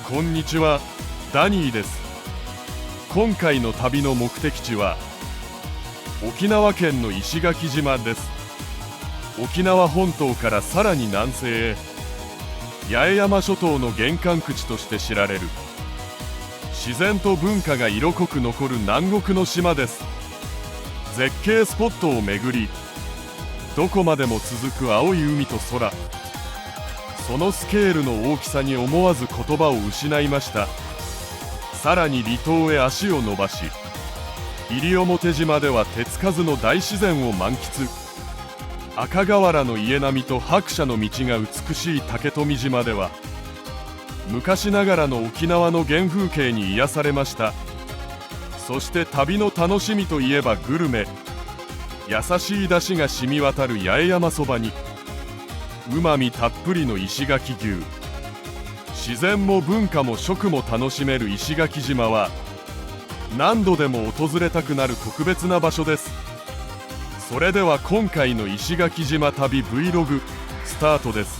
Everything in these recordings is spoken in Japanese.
こんにちは、ダニーです。今回の旅の目的地は沖縄県の石垣島です。沖縄本島からさらに南西へ、八重山諸島の玄関口として知られる自然と文化が色濃く残る南国の島です。絶景スポットを巡り、どこまでも続く青い海と空、そのスケールの大きさに思わず言葉を失いました。さらに離島へ足を伸ばし、西表島では手つかずの大自然を満喫。赤瓦の家並みと白砂の道が美しい竹富島では、昔ながらの沖縄の原風景に癒されました。そして旅の楽しみといえばグルメ。優しい出汁が染み渡る八重山そばに、うまみたっぷりの石垣牛。自然も文化も食も楽しめる石垣島は、何度でも訪れたくなる特別な場所です。それでは今回の石垣島旅 Vlog スタートです。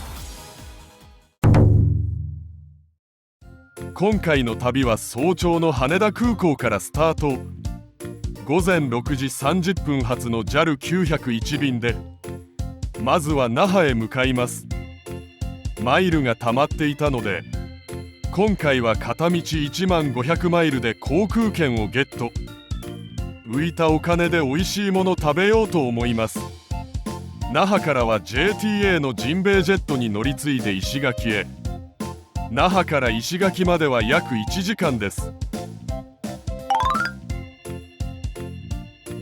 今回の旅は早朝の羽田空港からスタート。午前6時30分発の JAL901 便で、まずは那覇へ向かいます。マイルが溜まっていたので、今回は片道1万500マイルで航空券をゲット。浮いたお金で美味しいもの食べようと思います。那覇からは JTA のジンベエジェットに乗り継いで石垣へ。那覇から石垣までは約1時間です。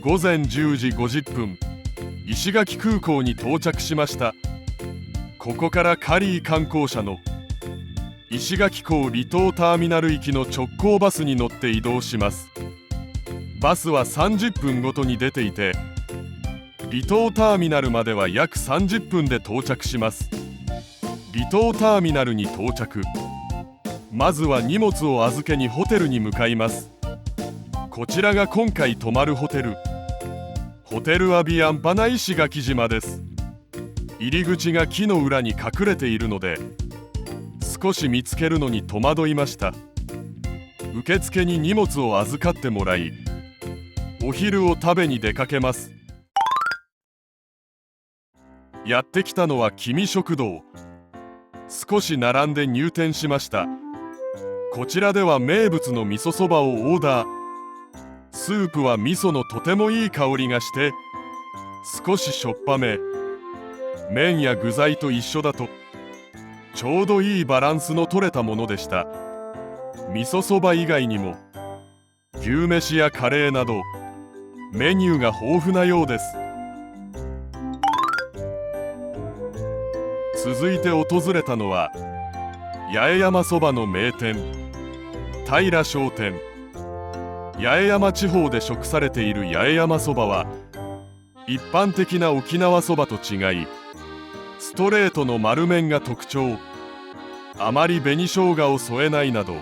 午前10時50分、石垣空港に到着しました。ここからカリー観光社の石垣港離島ターミナル行きの直行バスに乗って移動します。バスは30分ごとに出ていて、離島ターミナルまでは約30分で到着します。離島ターミナルに到着。まずは荷物を預けにホテルに向かいます。こちらが今回泊まるホテル、ホテルアビアンパナ石垣島です。入り口が木の裏に隠れているので、少し見つけるのに戸惑いました。受付に荷物を預かってもらい、お昼を食べに出かけます。やってきたのは君食堂。少し並んで入店しました。こちらでは名物の味噌そばをオーダー。スープは味噌のとてもいい香りがして、少ししょっぱめ。麺や具材と一緒だとちょうどいいバランスの取れたものでした。味噌そば以外にも牛飯やカレーなどメニューが豊富なようです。続いて訪れたのは八重山そばの名店、平商店。八重山地方で食されている八重山そばは、一般的な沖縄そばと違い、ストレートの丸麺が特徴。あまり紅生姜を添えないなど、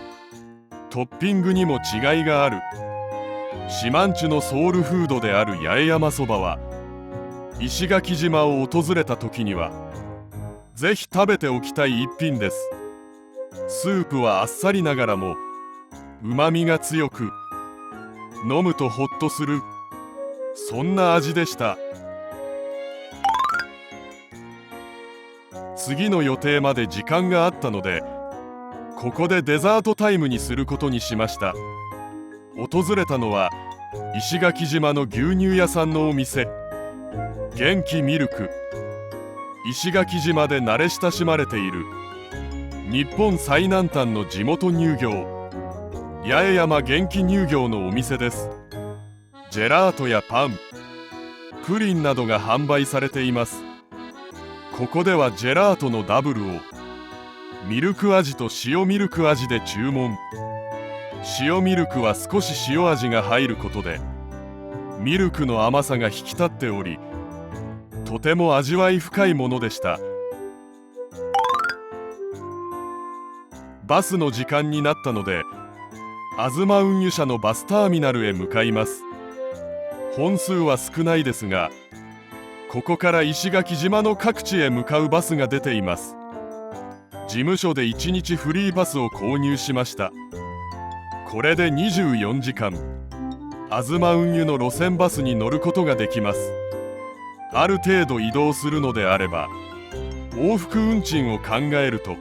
トッピングにも違いがある。四万十のソウルフードである八重山そばは、石垣島を訪れた時にはぜひ食べておきたい一品です。スープはあっさりながらもうまみが強く、飲むとホッとする、そんな味でした。次の予定まで時間があったので、ここでデザートタイムにすることにしました。訪れたのは石垣島の牛乳屋さんのお店、元気ミルク。石垣島で慣れ親しまれている日本最南端の地元乳業、八重山元気乳業のお店です。ジェラートやパン、プリンなどが販売されています。ここではジェラートのダブルをミルク味と塩ミルク味で注文。塩ミルクは少し塩味が入ることでミルクの甘さが引き立っており、とても味わい深いものでした。バスの時間になったので、東運輸車のバスターミナルへ向かいます。本数は少ないですが、ここから石垣島の各地へ向かうバスが出ています。事務所で1日フリーパスを購入しました。これで24時間東運輸の路線バスに乗ることができます。ある程度移動するのであれば往復運賃を考えると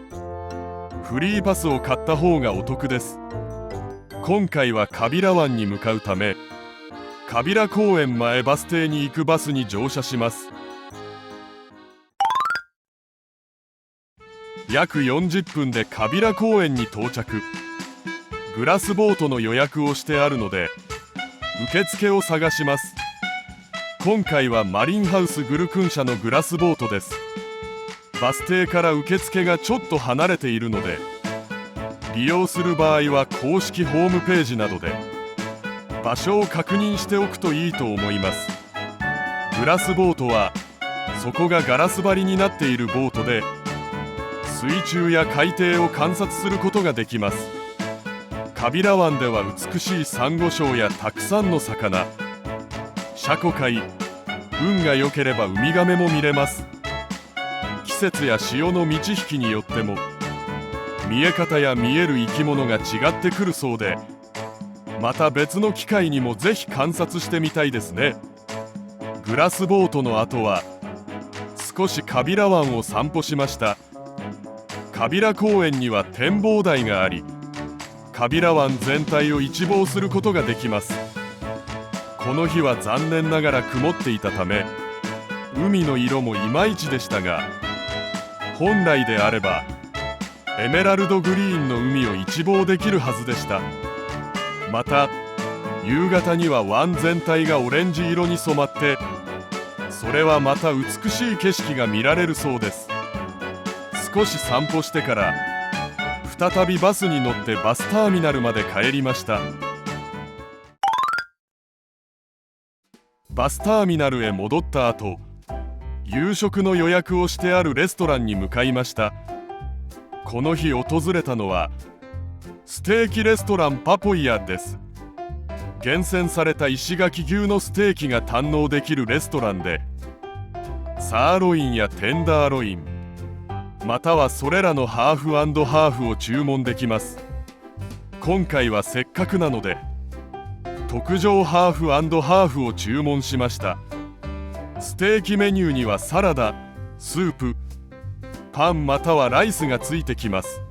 フリーパスを買った方がお得です。今回は川平湾に向かうため川平公園前バス停に行くバスに乗車します。約40分で川平公園に到着。グラスボートの予約をしてあるので受付を探します。今回はマリンハウスグルクン社のグラスボートです。バス停から受付がちょっと離れているので利用する場合は公式ホームページなどで場所を確認しておくといいと思います。グラスボートは底がガラス張りになっているボートで水中や海底を観察することができます。川平湾では美しいサンゴ礁やたくさんの魚、シャコ貝、運が良ければウミガメも見れます。季節や潮の満ち引きによっても見え方や見える生き物が違ってくるそうで、また別の機会にもぜひ観察してみたいですね。グラスボートの後は少し川平湾を散歩しました。川平公園には展望台があり川平湾全体を一望することができます。この日は残念ながら曇っていたため海の色もいまいちでしたが、本来であればエメラルドグリーンの海を一望できるはずでした。また夕方には湾全体がオレンジ色に染まってそれはまた美しい景色が見られるそうです。少し散歩してから再びバスに乗ってバスターミナルまで帰りました。バスターミナルへ戻った後、夕食の予約をしてあるレストランに向かいました。この日訪れたのはステーキレストランパポイヤです。厳選された石垣牛のステーキが堪能できるレストランでサーロインやテンダーロインまたはそれらのハーフ&ハーフを注文できます。今回はせっかくなので特上ハーフ&ハーフを注文しました。ステーキメニューにはサラダ、スープ、パンまたはライスがついてきます。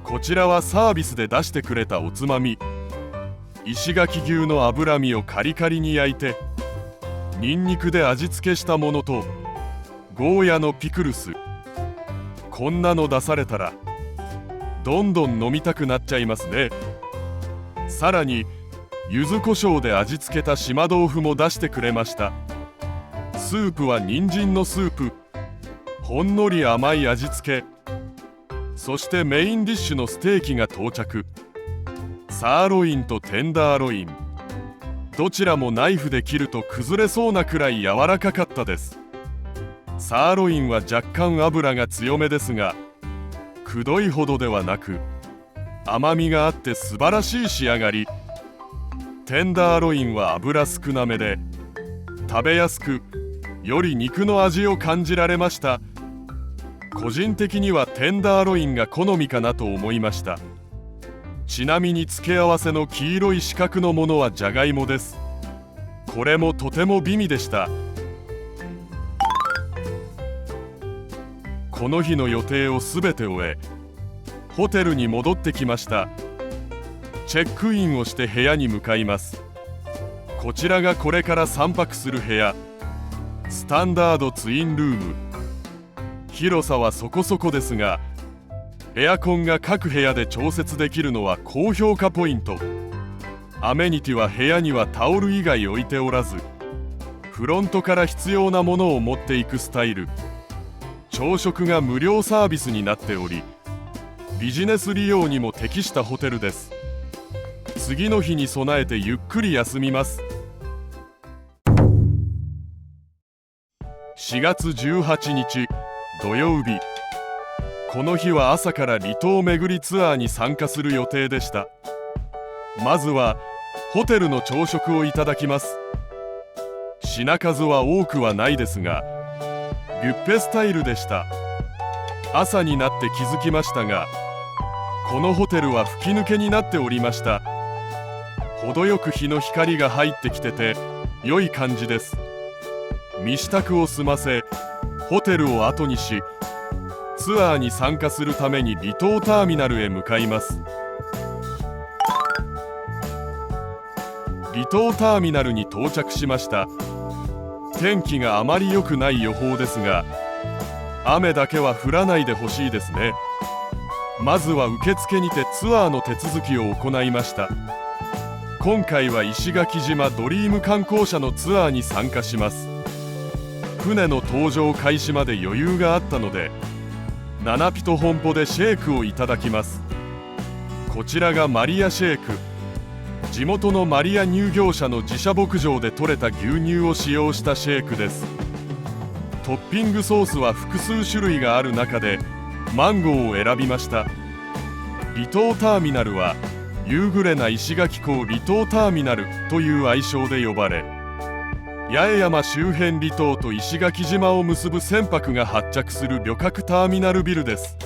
こちらはサービスで出してくれたおつまみ、石垣牛の脂身をカリカリに焼いてニンニクで味付けしたものとゴーヤのピクルス。こんなの出されたらどんどん飲みたくなっちゃいますね。さらに柚子胡椒で味付けた島豆腐も出してくれました。スープは人参のスープ、ほんのり甘い味付け、そしてメインディッシュのステーキが到着。サーロインとテンダーロイン、どちらもナイフで切ると崩れそうなくらい柔らかかったです。サーロインは若干脂が強めですがくどいほどではなく甘みがあって素晴らしい仕上がり。テンダーロインは脂少なめで食べやすくより肉の味を感じられました。個人的にはテンダーロインが好みかなと思いました。ちなみに付け合わせの黄色い四角のものはじゃがいもです。これもとても美味でした。この日の予定をすべて終えホテルに戻ってきました。チェックインをして部屋に向かいます。こちらがこれから3泊する部屋、スタンダードツインルーム。広さはそこそこですがエアコンが各部屋で調節できるのは高評価ポイント。アメニティは部屋にはタオル以外置いておらずフロントから必要なものを持っていくスタイル。朝食が無料サービスになっておりビジネス利用にも適したホテルです。次の日に備えてゆっくり休みます。4月18日土曜日、この日は朝から離島巡りツアーに参加する予定でした。まずはホテルの朝食をいただきます。品数は多くはないですがビュッフェスタイルでした。朝になって気づきましたが、このホテルは吹き抜けになっておりました。程よく日の光が入ってきてて良い感じです。身支度を済ませ、ホテルを後にし、ツアーに参加するために離島ターミナルへ向かいます。離島ターミナルに到着しました。天気があまり良くない予報ですが、雨だけは降らないでほしいですね。まずは受付にてツアーの手続きを行いました。今回は石垣島ドリーム観光者のツアーに参加します。船の搭乗開始まで余裕があったので、7ピト本舗でシェークをいただきます。こちらがマリアシェーク。地元のマリア乳業者の自社牧場で採れた牛乳を使用したシェークです。トッピングソースは複数種類がある中でマンゴーを選びました。離島ターミナルは夕暮れな石垣港離島ターミナルという愛称で呼ばれ、八重山周辺離島と石垣島を結ぶ船舶が発着する旅客ターミナルビルです。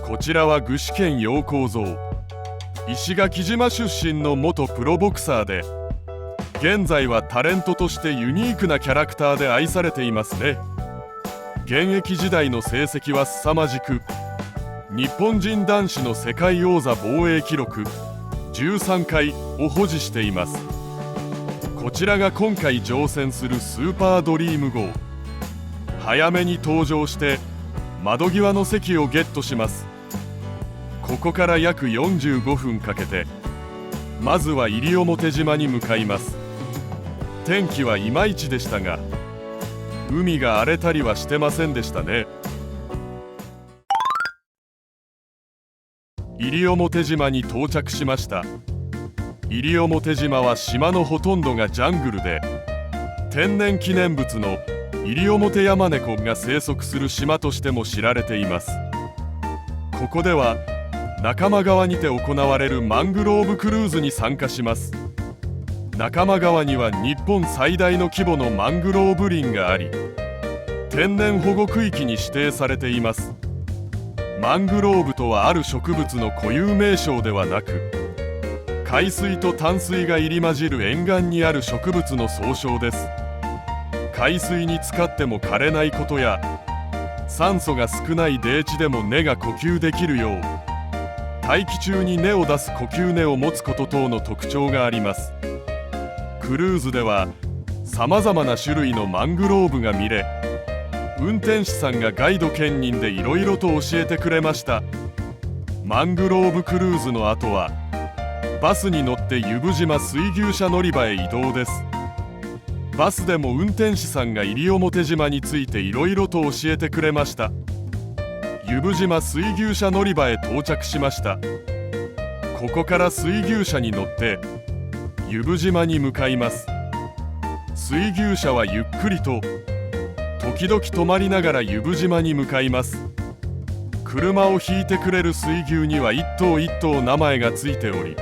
こちらは具志堅陽光像。石垣島出身の元プロボクサーで、現在はタレントとしてユニークなキャラクターで愛されていますね。現役時代の成績は凄まじく、日本人男子の世界王座防衛記録13回を保持しています。こちらが今回乗船するスーパードリーム号。早めに搭乗して窓際の席をゲットします。ここから約45分かけて、まずは西表島に向かいます。天気はいまいちでしたが、海が荒れたりはしてませんでしたね。西表島に到着しました。西表島は島のほとんどがジャングルで、天然記念物の西表ヤマネコが生息する島としても知られています。ここでは仲間川にて行われるマングローブクルーズに参加します。仲間川には日本最大の規模のマングローブ林があり、天然保護区域に指定されています。マングローブとはある植物の固有名称ではなく、海水と淡水が入り混じる沿岸にある植物の総称です。海水に浸かっても枯れないことや、酸素が少ない低地でも根が呼吸できるよう、大気中に根を出す呼吸根を持つこと等の特徴があります。クルーズではさまざまな種類のマングローブが見れ、運転手さんがガイド兼任でいろいろと教えてくれました。マングローブクルーズの後はバスに乗って由布島水牛車乗り場へ移動です。バスでも運転手さんが西表島についていろいろと教えてくれました。由布島水牛車乗り場へ到着しました。ここから水牛車に乗って由布島に向かいます。水牛車はゆっくりと時々止まりながら由布島に向かいます。車を引いてくれる水牛には一頭一頭名前がついており、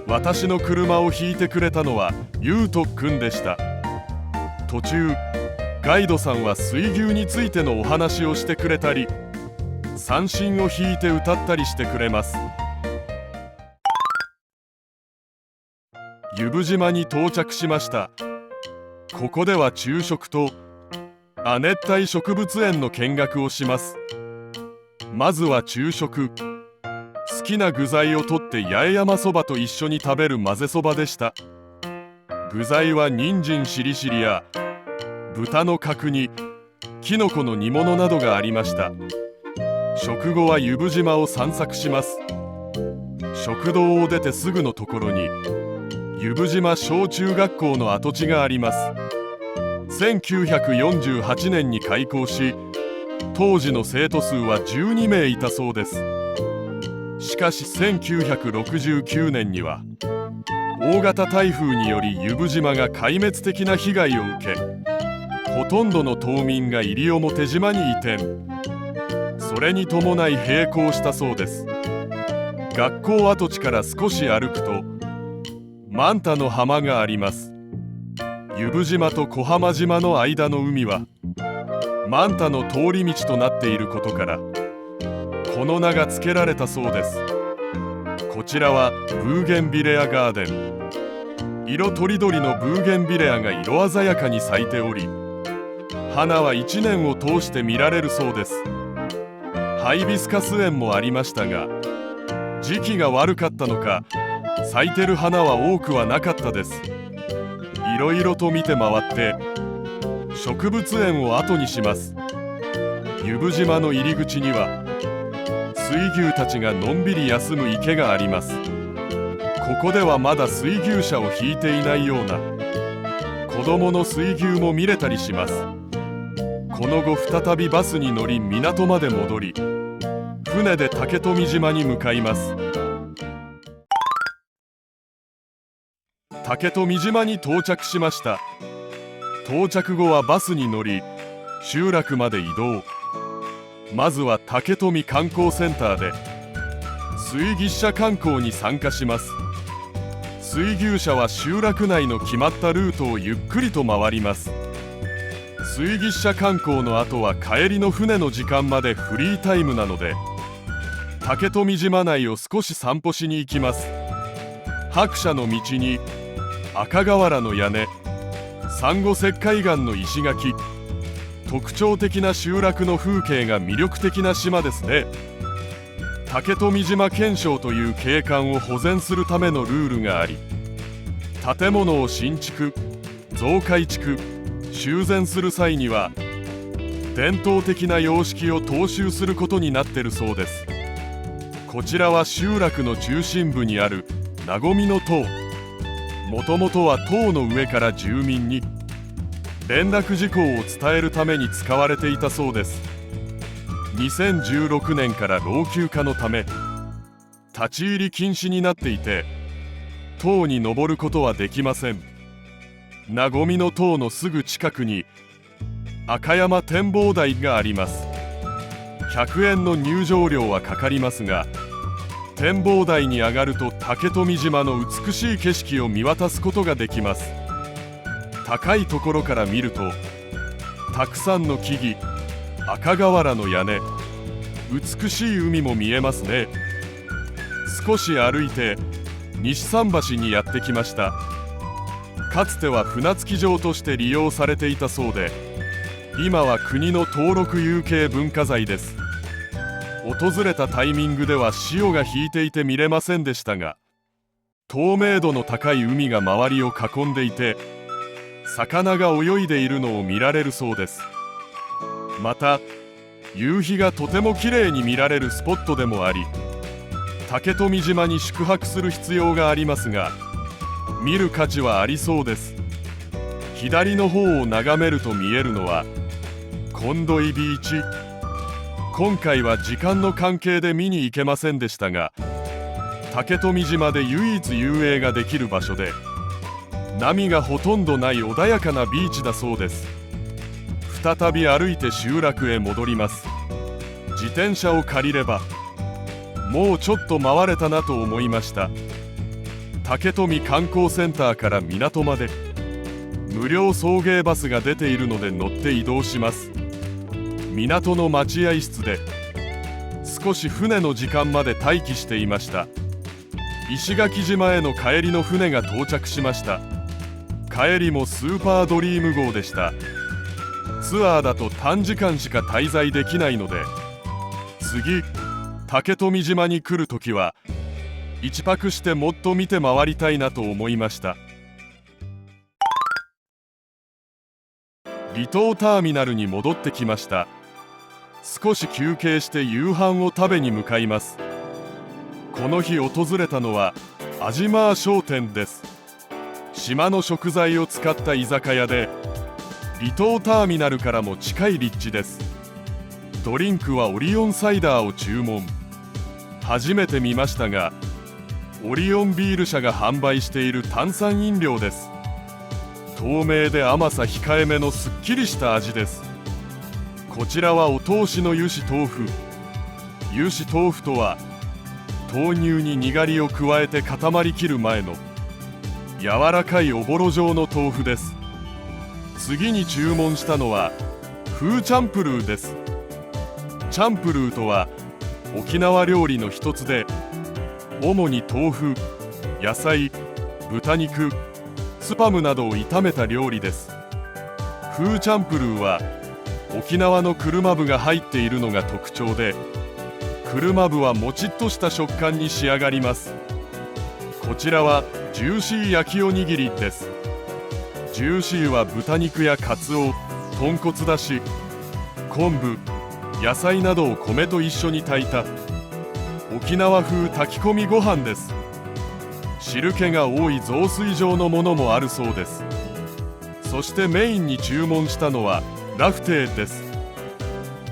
私の車を引いてくれたのはゆうとくんでした。途中ガイドさんは水牛についてのお話をしてくれたり、三線を弾いて歌ったりしてくれます。由布島に到着しました。ここでは昼食と亜熱帯植物園の見学をします。まずは昼食。好きな具材を取って八重山そばと一緒に食べる混ぜそばでした。具材は人参しりしりや豚の角煮、きのこの煮物などがありました。食後は由布島を散策します。食堂を出てすぐのところに由布島小中学校の跡地があります。1948年に開校し、当時の生徒数は12名いたそうです。しかし1969年には大型台風により由布島が壊滅的な被害を受け、ほとんどの島民が西表島に移転。それに伴い閉校したそうです。学校跡地から少し歩くとマンタの浜があります。由布島と小浜島の間の海はマンタの通り道となっていることからこの名が付けられたそうです。こちらはブーゲンビレアガーデン。色とりどりのブーゲンビレアが色鮮やかに咲いており、花は1年を通して見られるそうです。ハイビスカス園もありましたが、時期が悪かったのか咲いてる花は多くはなかったです。いろいろと見て回って植物園を後にします。由布島の入り口には水牛たちがのんびり休む池があります。ここではまだ水牛車を引いていないような子供の水牛も見れたりします。この後再びバスに乗り港まで戻り、船で竹富島に向かいます。竹富島に到着しました。到着後はバスに乗り集落まで移動。まずは竹富観光センターで水牛車観光に参加します。水牛車は集落内の決まったルートをゆっくりと回ります。水牛車観光の後は帰りの船の時間までフリータイムなので竹富島内を少し散歩しに行きます。白砂の道に赤瓦の屋根、サンゴ石灰岩の石垣、特徴的な集落の風景が魅力的な島ですね。竹富島憲章という景観を保全するためのルールがあり、建物を新築、増改築、修繕する際には伝統的な様式を踏襲することになっているそうです。こちらは集落の中心部にあるなごみの塔。もともとは塔の上から住民に連絡事項を伝えるために使われていたそうです。2016年から老朽化のため立ち入り禁止になっていて塔に登ることはできません。なごみの塔のすぐ近くに赤山展望台があります。100円の入場料はかかりますが、展望台に上がると竹富島の美しい景色を見渡すことができます。高いところから見るとたくさんの木々、赤瓦の屋根、美しい海も見えますね。少し歩いて西桟橋にやってきました。かつては船着き場として利用されていたそうで、今は国の登録有形文化財です。訪れたタイミングでは潮が引いていて見れませんでしたが、透明度の高い海が周りを囲んでいて魚が泳いでいるのを見られるそうです。また夕日がとても綺麗に見られるスポットでもあり、竹富島に宿泊する必要がありますが見る価値はありそうです。左の方を眺めると見えるのはコンドイビーチ。今回は時間の関係で見に行けませんでしたが、竹富島で唯一遊泳ができる場所で波がほとんどない穏やかなビーチだそうです。再び歩いて集落へ戻ります。自転車を借りればもうちょっと回れたなと思いました。竹富観光センターから港まで無料送迎バスが出ているので乗って移動します。港の待合室で少し船の時間まで待機していました。石垣島への帰りの船が到着しました。帰りもスーパードリーム号でした。ツアーだと短時間しか滞在できないので、次竹富島に来るときは一泊してもっと見て回りたいなと思いました。離島ターミナルに戻ってきました。少し休憩して夕飯を食べに向かいます。この日訪れたのはアジマー商店です。島の食材を使った居酒屋で離島ターミナルからも近い立地です。ドリンクはオリオンサイダーを注文。初めて見ましたがオリオンビール社が販売している炭酸飲料です。透明で甘さ控えめのすっきりした味です。こちらはお通しの油脂豆腐。油脂豆腐とは豆乳ににがりを加えて固まりきる前の柔らかいおぼろ状の豆腐です。次に注文したのはフーチャンプルーです。チャンプルーとは沖縄料理の一つで、主に豆腐、野菜、豚肉、スパムなどを炒めた料理です。フーチャンプルーは沖縄の車麩が入っているのが特徴で、車麩はもちっとした食感に仕上がります。こちらはジューシー焼きおにぎりです。ジューシーは豚肉やカツオ、豚骨だし、昆布、野菜などを米と一緒に炊いた沖縄風炊き込みご飯です。汁気が多い雑炊状のものもあるそうです。そしてメインに注文したのはラフテーです。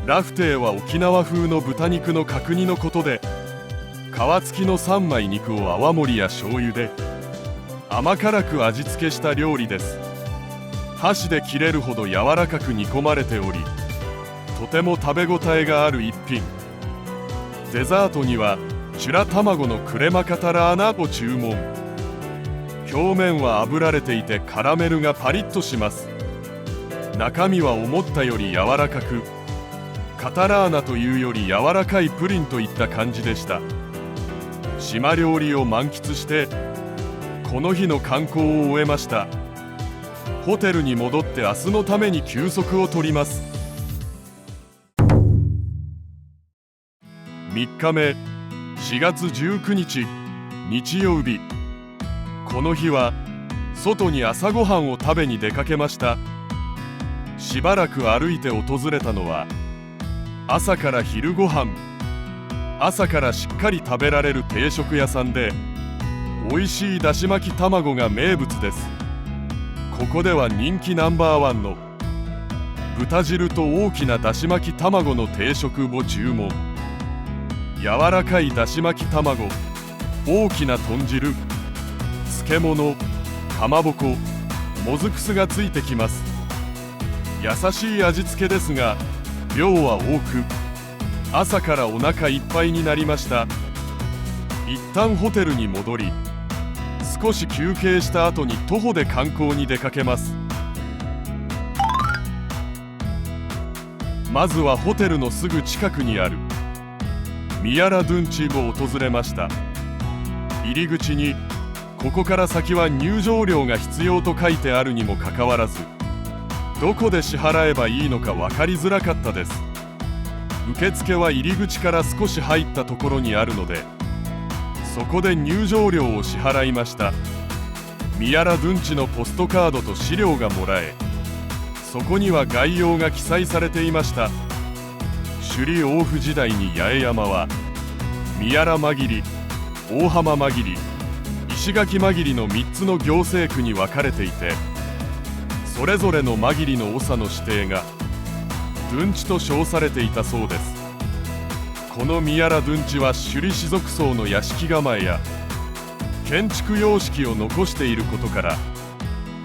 ラフテーは沖縄風の豚肉の角煮のことで、皮付きの3枚肉を泡盛や醤油で甘辛く味付けした料理です。箸で切れるほど柔らかく煮込まれており、とても食べ応えがある一品。デザートにはチュラ卵のクレマカタラーナを注文。表面は炙られていてカラメルがパリッとします。中身は思ったより柔らかく、カタラーナというより柔らかいプリンといった感じでした。島料理を満喫してこの日の観光を終えました。ホテルに戻って明日のために休息を取ります。3日目、4月19日日曜日。この日は外に朝ごはんを食べに出かけました。しばらく歩いて訪れたのは朝から昼ごはん、朝からしっかり食べられる定食屋さんで、美味しいだし巻き卵が名物です。ここでは人気ナンバー1の豚汁と大きなだし巻き卵の定食を注文。柔らかいだし巻き卵、大きな豚汁、漬物、かまぼこ、もずく酢がついてきます。優しい味付けですが量は多く、朝からお腹いっぱいになりました。一旦ホテルに戻り、少し休憩した後に徒歩で観光に出かけます。まずはホテルのすぐ近くにあるミヤラドゥンチを訪れました。入り口にここから先は入場料が必要と書いてあるにもかかわらず、どこで支払えばいいのか分かりづらかったです。受付は入り口から少し入ったところにあるので、そこで入場料を支払いました。ミヤラドゥンチのポストカードと資料がもらえ、そこには概要が記載されていました。首里王府時代に八重山はミヤラ間切り、大浜間切り、石垣間切りの3つの行政区に分かれていて、それぞれの間切りの長の指定がドゥンチと称されていたそうです。このミヤラドゥンチは首里氏族層の屋敷構えや建築様式を残していることから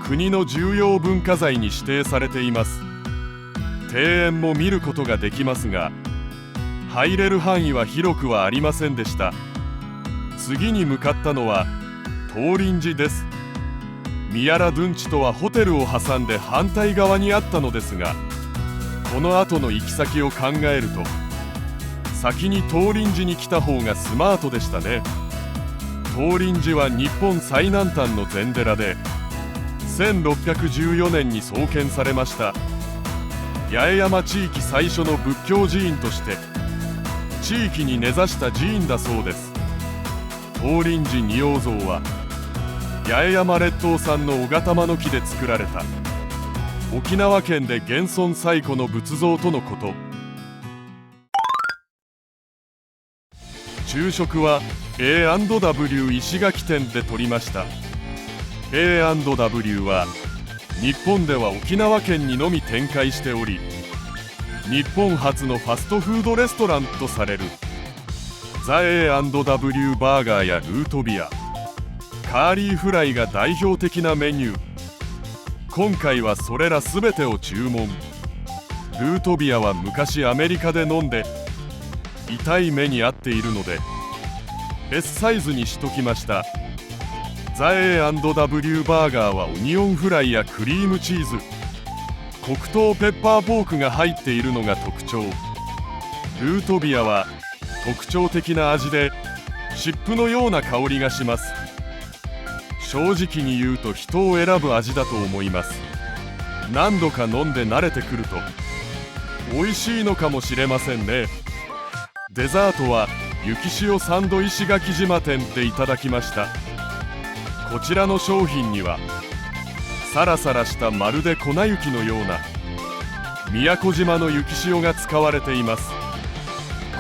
国の重要文化財に指定されています。庭園も見ることができますが、入れる範囲は広くはありませんでした。次に向かったのは東林寺です。ミヤラドゥンチとはホテルを挟んで反対側にあったのですが、この後の行き先を考えると先に東林寺に来た方がスマートでしたね。東林寺は日本最南端の禅寺で1614年に創建されました。八重山地域最初の仏教寺院として地域に根ざした寺院だそうです。東林寺仁王像は八重山列島産の小形の木で作られた沖縄県で現存最古の仏像とのこと。昼食は A&W 石垣店で取りました。 A&W は日本では沖縄県にのみ展開しており、日本初のファストフードレストランとされるザ・ A&W バーガーやルートビア、カーリーフライが代表的なメニュー。今回はそれら全てを注文。ルートビアは昔アメリカで飲んで痛い目に遭っているので S サイズにしときました。ザ・ A&W バーガーはオニオンフライやクリームチーズ、黒糖ペッパーポークが入っているのが特徴。ルートビアは特徴的な味で湿布のような香りがします。正直に言うと人を選ぶ味だと思います。何度か飲んで慣れてくると美味しいのかもしれませんね。デザートは雪塩サンド石垣島店でいただきました。こちらの商品にはサラサラしたまるで粉雪のような宮古島の雪塩が使われています。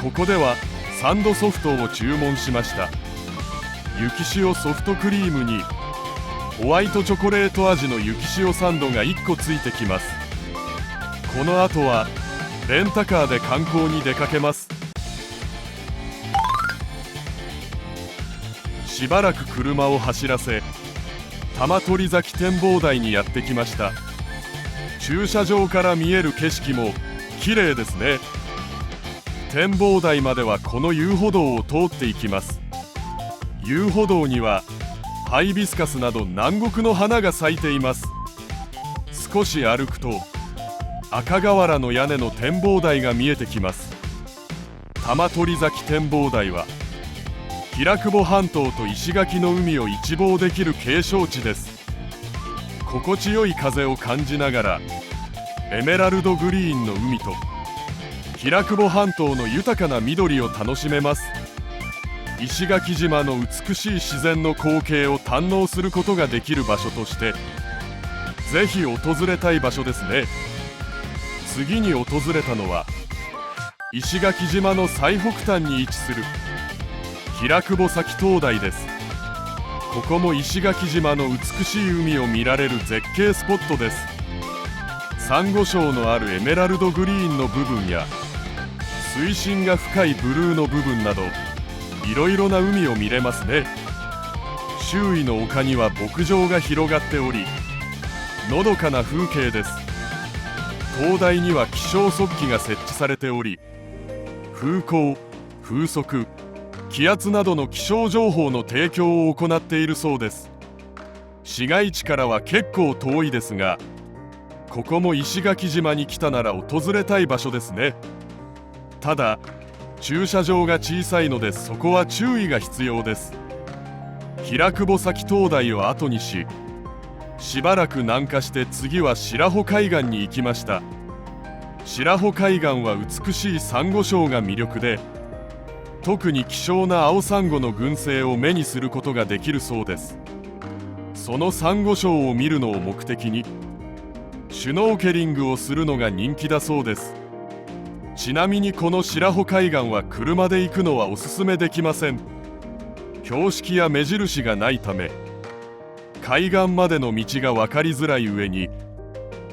ここではサンドソフトを注文しました。雪塩ソフトクリームにホワイトチョコレート味の雪塩サンドが1個ついてきます。この後はレンタカーで観光に出かけます。しばらく車を走らせ玉取崎展望台にやってきました。駐車場から見える景色も綺麗ですね。展望台まではこの遊歩道を通っていきます。遊歩道にはハイビスカスなど南国の花が咲いています。少し歩くと赤瓦の屋根の展望台が見えてきます。玉取崎展望台は平久保半島と石垣の海を一望できる景勝地です。心地よい風を感じながらエメラルドグリーンの海と平久保半島の豊かな緑を楽しめます。石垣島の美しい自然の光景を堪能することができる場所としてぜひ訪れたい場所ですね。次に訪れたのは石垣島の最北端に位置する平久保崎灯台です。ここも石垣島の美しい海を見られる絶景スポットです。サンゴ礁のあるエメラルドグリーンの部分や水深が深いブルーの部分などいろいろな海を見れますね。周囲の丘には牧場が広がっておりのどかな風景です。灯台には気象測器が設置されており風向、風速、気圧などの気象情報の提供を行っているそうです。市街地からは結構遠いですがここも石垣島に来たなら訪れたい場所ですね。ただ駐車場が小さいのでそこは注意が必要です。平久保崎灯台を後にしばらく南下して次は白穂海岸に行きました。白穂海岸は美しいサンゴ礁が魅力で特に希少な青サンゴの群生を目にすることができるそうです。そのサンゴ礁を見るのを目的にシュノーケリングをするのが人気だそうです。ちなみにこの白穂海岸は車で行くのはおすすめできません。標識や目印がないため海岸までの道が分かりづらい上に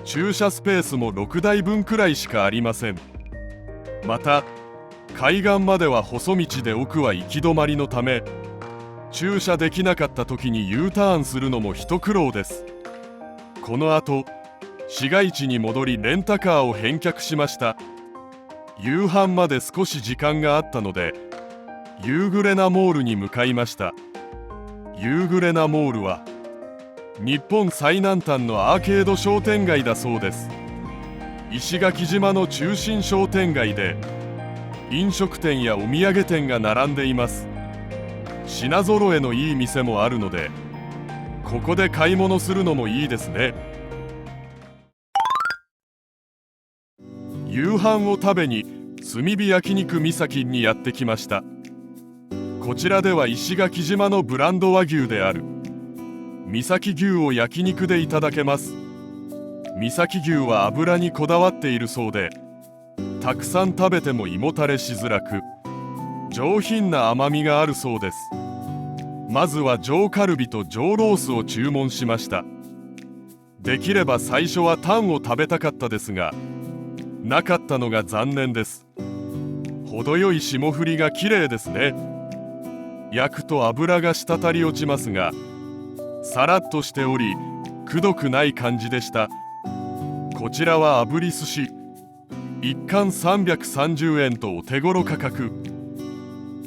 駐車スペースも6台分くらいしかありません。また海岸までは細道で奥は行き止まりのため駐車できなかった時に U ターンするのも一苦労です。この後市街地に戻りレンタカーを返却しました。夕飯まで少し時間があったのでユーグレナモールに向かいました。ユーグレナモールは日本最南端のアーケード商店街だそうです。石垣島の中心商店街で飲食店やお土産店が並んでいます。品揃えのいい店もあるのでここで買い物するのもいいですね。夕飯を食べに炭火焼肉岬にやってきました。こちらでは石垣島のブランド和牛である岬牛を焼肉でいただけます。岬牛は油にこだわっているそうでたくさん食べても胃もたれしづらく上品な甘みがあるそうです。まずは上カルビと上ロースを注文しました。できれば最初はタンを食べたかったですがなかったのが残念です。程よい霜降りが綺麗ですね。焼くと油が滴り落ちますがさらっとしておりくどくない感じでした。こちらは炙り寿司1貫330円とお手頃価格。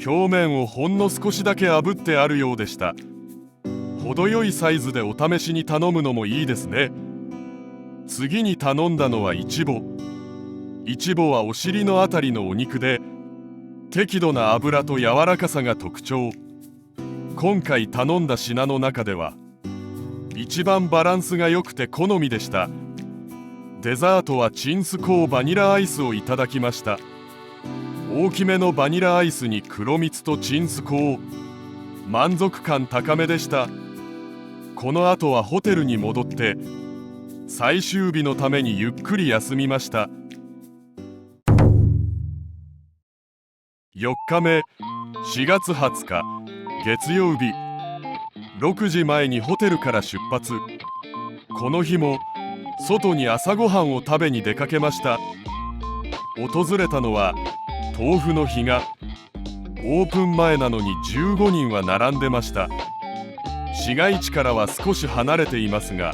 表面をほんの少しだけ炙ってあるようでした。程よいサイズでお試しに頼むのもいいですね。次に頼んだのはイチボ。イチボはお尻のあたりのお肉で適度な脂と柔らかさが特徴。今回頼んだ品の中では一番バランスが良くて好みでした。デザートはチンスコーバニラアイスをいただきました。大きめのバニラアイスに黒蜜とチンスコー、満足感高めでした。この後はホテルに戻って最終日のためにゆっくり休みました。4日目、4月20日月曜日、6時前にホテルから出発。この日も外に朝ごはんを食べに出かけました。訪れたのは豆腐の日が。オープン前なのに15人は並んでました。市街地からは少し離れていますが、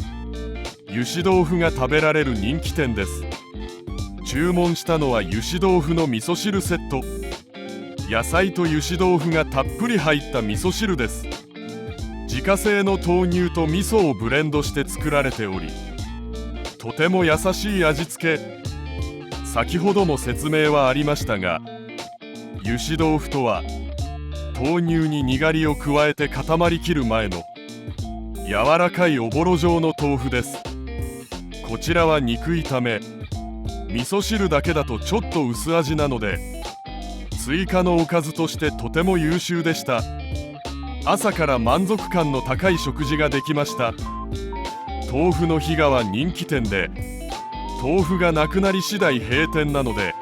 油脂豆腐が食べられる人気店です。注文したのは油脂豆腐の味噌汁セット。野菜と油脂豆腐がたっぷり入った味噌汁です。自家製の豆乳と味噌をブレンドして作られており、とても優しい味付け。先ほども説明はありましたが、油脂豆腐とは豆乳ににがりを加えて固まりきる前の柔らかいおぼろ状の豆腐です。こちらは憎いため味噌汁だけだとちょっと薄味なので追加のおかずとしてとても優秀でした。朝から満足感の高い食事ができました。豆腐の日がは人気店で豆腐がなくなり次第閉店なので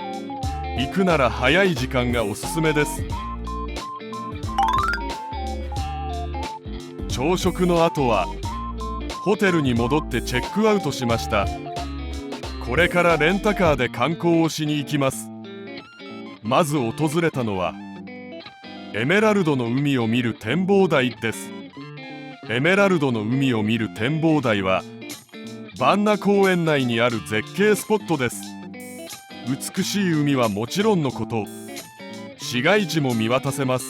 行くなら早い時間がおすすめです。朝食の後はホテルに戻ってチェックアウトしました。これからレンタカーで観光をしに行きます。まず訪れたのはエメラルドの海を見る展望台です。エメラルドの海を見る展望台はバンナ公園内にある絶景スポットです。美しい海はもちろんのこと市街地も見渡せます。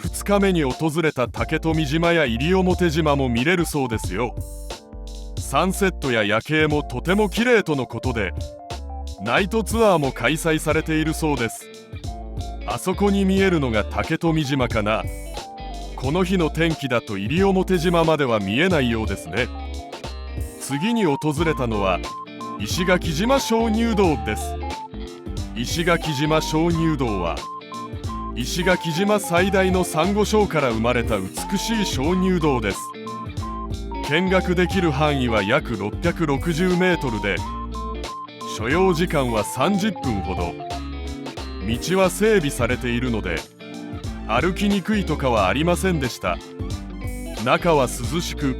2日目に訪れた竹富島や西表島も見れるそうですよ。サンセットや夜景もとても綺麗とのことでナイトツアーも開催されているそうです。あそこに見えるのが竹富島かな。この日の天気だと西表島までは見えないようですね。次に訪れたのは石垣島鍾乳洞です。石垣島鍾乳洞は石垣島最大のサンゴ礁から生まれた美しい鍾乳洞です。見学できる範囲は約660メートルで所要時間は30分ほど。道は整備されているので歩きにくいとかはありませんでした。中は涼しく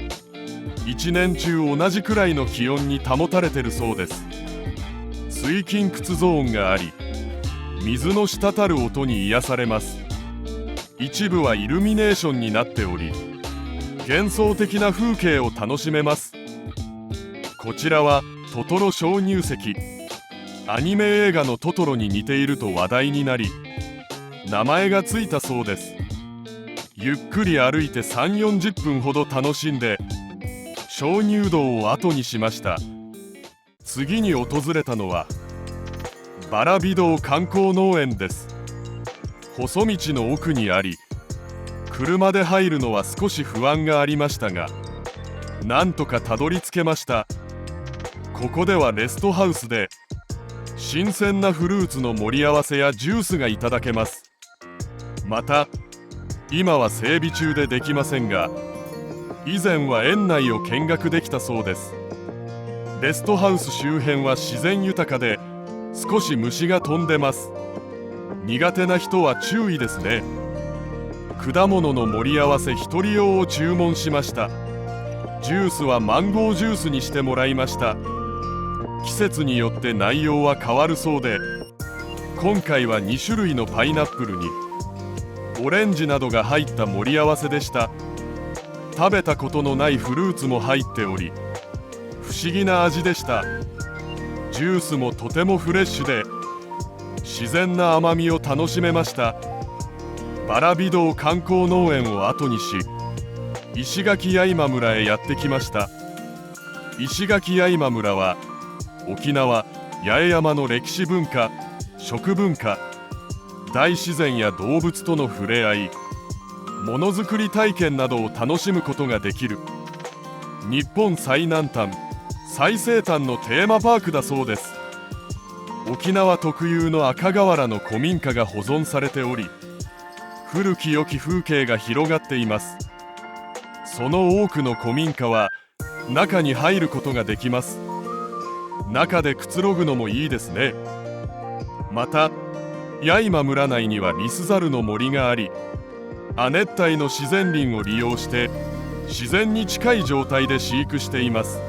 一年中同じくらいの気温に保たれてるそうです。水筋窟ゾーンがあり水の滴る音に癒されます。一部はイルミネーションになっており幻想的な風景を楽しめます。こちらはトトロ鍾乳石。アニメ映画のトトロに似ていると話題になり名前がついたそうです。ゆっくり歩いて3、40分ほど楽しんで鍾乳洞を後にしました。次に訪れたのはバラビドウ観光農園です。細道の奥にあり車で入るのは少し不安がありましたがなんとかたどり着けました。ここではレストハウスで新鮮なフルーツの盛り合わせやジュースがいただけます。また今は整備中でできませんが以前は園内を見学できたそうです。レストハウス周辺は自然豊かで少し虫が飛んでます。苦手な人は注意ですね。果物の盛り合わせ1人用を注文しました。ジュースはマンゴージュースにしてもらいました。季節によって内容は変わるそうで今回は2種類のパイナップルにオレンジなどが入った盛り合わせでした。食べたことのないフルーツも入っており不思議な味でした。ジュースもとてもフレッシュで自然な甘みを楽しめました。バラビドウ観光農園を後にし石垣八重間村へやってきました。石垣八重間村は沖縄八重山の歴史文化、食文化、大自然や動物との触れ合い、ものづくり体験などを楽しむことができる日本最南端最西端のテーマパークだそうです。沖縄特有の赤瓦の古民家が保存されており、古き良き風景が広がっています。その多くの古民家は中に入ることができます。中でくつろぐのもいいですね。また八重間村内にはリスザルの森があり、亜熱帯の自然林を利用して自然に近い状態で飼育しています。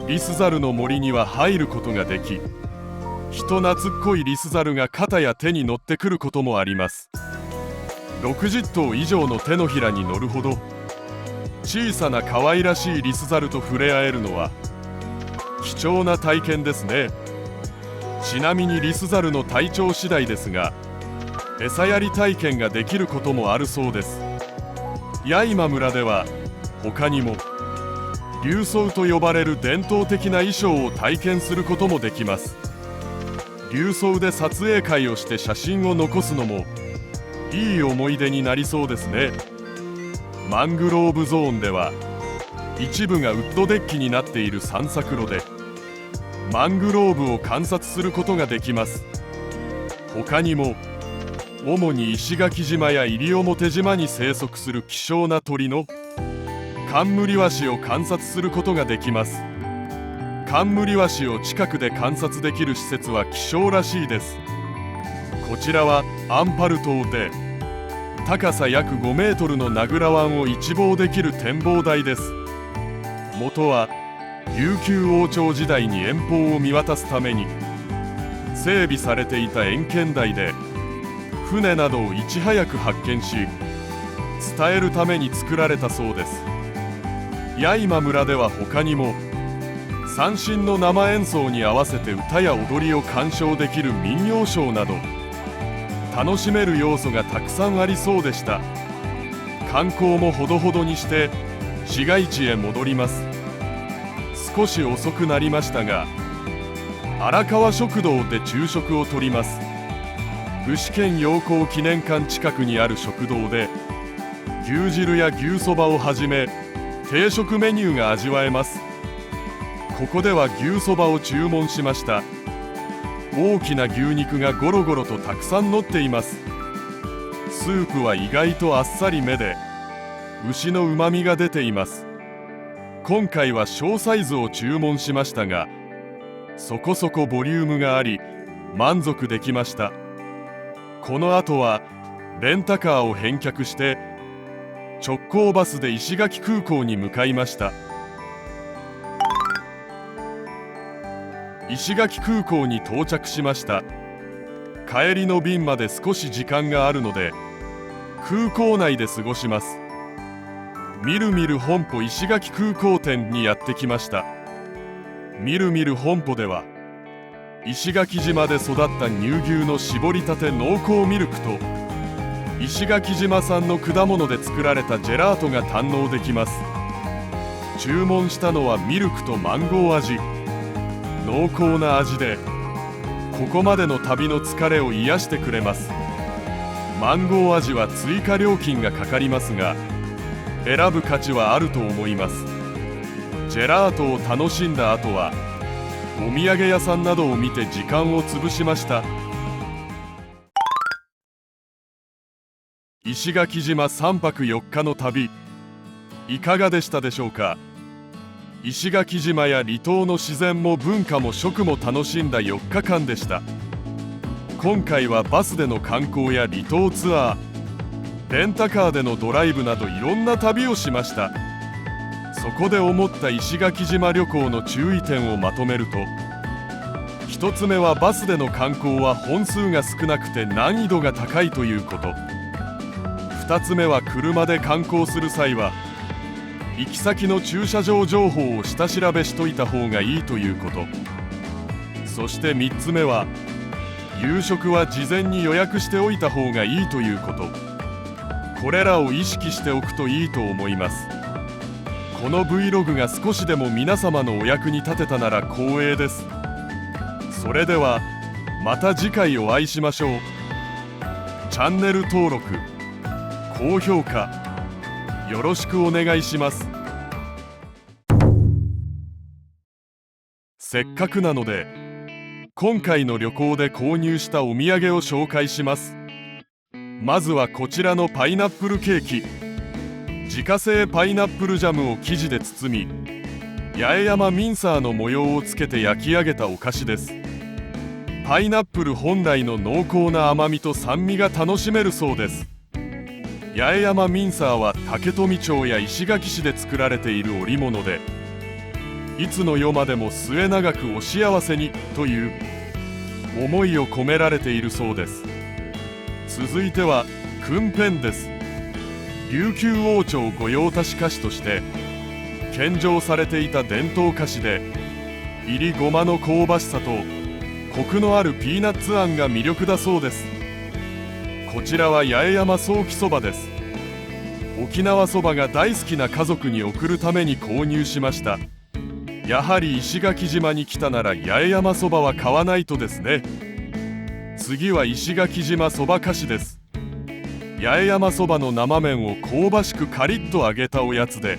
リスザルの森には入ることができ、人懐っこいリスザルが肩や手に乗ってくることもあります。60頭以上の手のひらに乗るほど小さな可愛らしいリスザルと触れ合えるのは貴重な体験ですね。ちなみにリスザルの体調次第ですが、餌やり体験ができることもあるそうです。八重間村では他にも琉装と呼ばれる伝統的な衣装を体験することもできます。琉装で撮影会をして写真を残すのもいい思い出になりそうですね。マングローブゾーンでは一部がウッドデッキになっている散策路でマングローブを観察することができます。他にも主に石垣島や西表島に生息する希少な鳥のカンムリワシを観察することができます。カンムリワシを近くで観察できる施設は希少らしいです。こちらはアンパル島で高さ約5メートルの名倉湾を一望できる展望台です。元は琉球王朝時代に遠方を見渡すために整備されていた遠見台で、船などをいち早く発見し伝えるために作られたそうです。八重間村では他にも三線の生演奏に合わせて歌や踊りを鑑賞できる民謡ショーなど楽しめる要素がたくさんありそうでした。観光もほどほどにして市街地へ戻ります。少し遅くなりましたが荒川食堂で昼食をとります。具志堅陽光記念館近くにある食堂で牛汁や牛そばをはじめ定食メニューが味わえます。ここでは牛そばを注文しました。大きな牛肉がゴロゴロとたくさん乗っています。スープは意外とあっさりめで牛のうまみが出ています。今回は小サイズを注文しましたがそこそこボリュームがあり満足できました。この後はレンタカーを返却して直行バスで石垣空港に向かいました。石垣空港に到着しました。帰りの便まで少し時間があるので空港内で過ごします。みるみる本舗石垣空港店にやってきました。みるみる本舗では石垣島で育った乳牛の搾りたて濃厚ミルクと石垣島産の果物で作られたジェラートが堪能できます。注文したのはミルクとマンゴー味。濃厚な味でここまでの旅の疲れを癒してくれます。マンゴー味は追加料金がかかりますが選ぶ価値はあると思います。ジェラートを楽しんだ後はお土産屋さんなどを見て時間を潰しました。石垣島3泊4日の旅いかがでしたでしょうか。石垣島や離島の自然も文化も食も楽しんだ4日間でした。今回はバスでの観光や離島ツアー、レンタカーでのドライブなどいろんな旅をしました。そこで思った石垣島旅行の注意点をまとめると、1つ目はバスでの観光は本数が少なくて難易度が高いということ。2つ目は車で観光する際は行き先の駐車場情報を下調べしといた方がいいということ。そして3つ目は夕食は事前に予約しておいた方がいいということ。これらを意識しておくといいと思います。この Vlog が少しでも皆様のお役に立てたなら光栄です。それではまた次回お会いしましょう。チャンネル登録、高評価よろしくお願いします。せっかくなので今回の旅行で購入したお土産を紹介します。まずはこちらのパイナップルケーキ。自家製パイナップルジャムを生地で包み、八重山ミンサーの模様をつけて焼き上げたお菓子です。パイナップル本来の濃厚な甘みと酸味が楽しめるそうです。八重山ミンサーは竹富町や石垣市で作られている織物で、いつの世までも末永くお幸せにという思いを込められているそうです。続いては訓編です。琉球王朝御用達菓子として献上されていた伝統菓子で、いりごまの香ばしさとコクのあるピーナッツあんが魅力だそうです。こちらは八重山ソーキそばです。沖縄そばが大好きな家族に送るために購入しました。やはり石垣島に来たなら八重山そばは買わないとですね。次は石垣島そば菓子です。八重山そばの生麺を香ばしくカリッと揚げたおやつで、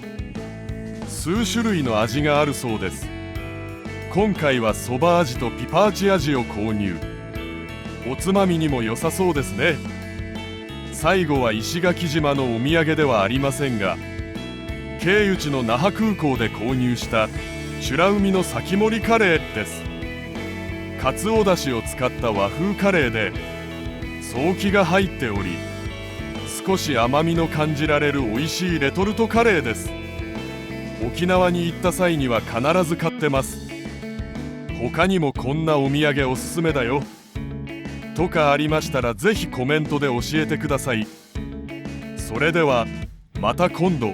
数種類の味があるそうです。今回はそば味とピパーチ味を購入。おつまみにも良さそうですね。最後は石垣島のお土産ではありませんが、経由地の那覇空港で購入した美ら海の先盛りカレーです。かつおだしを使った和風カレーでソーキが入っており、少し甘みの感じられる美味しいレトルトカレーです。沖縄に行った際には必ず買ってます。他にもこんなお土産おすすめだよとかありましたらぜひコメントで教えてください。それではまた今度。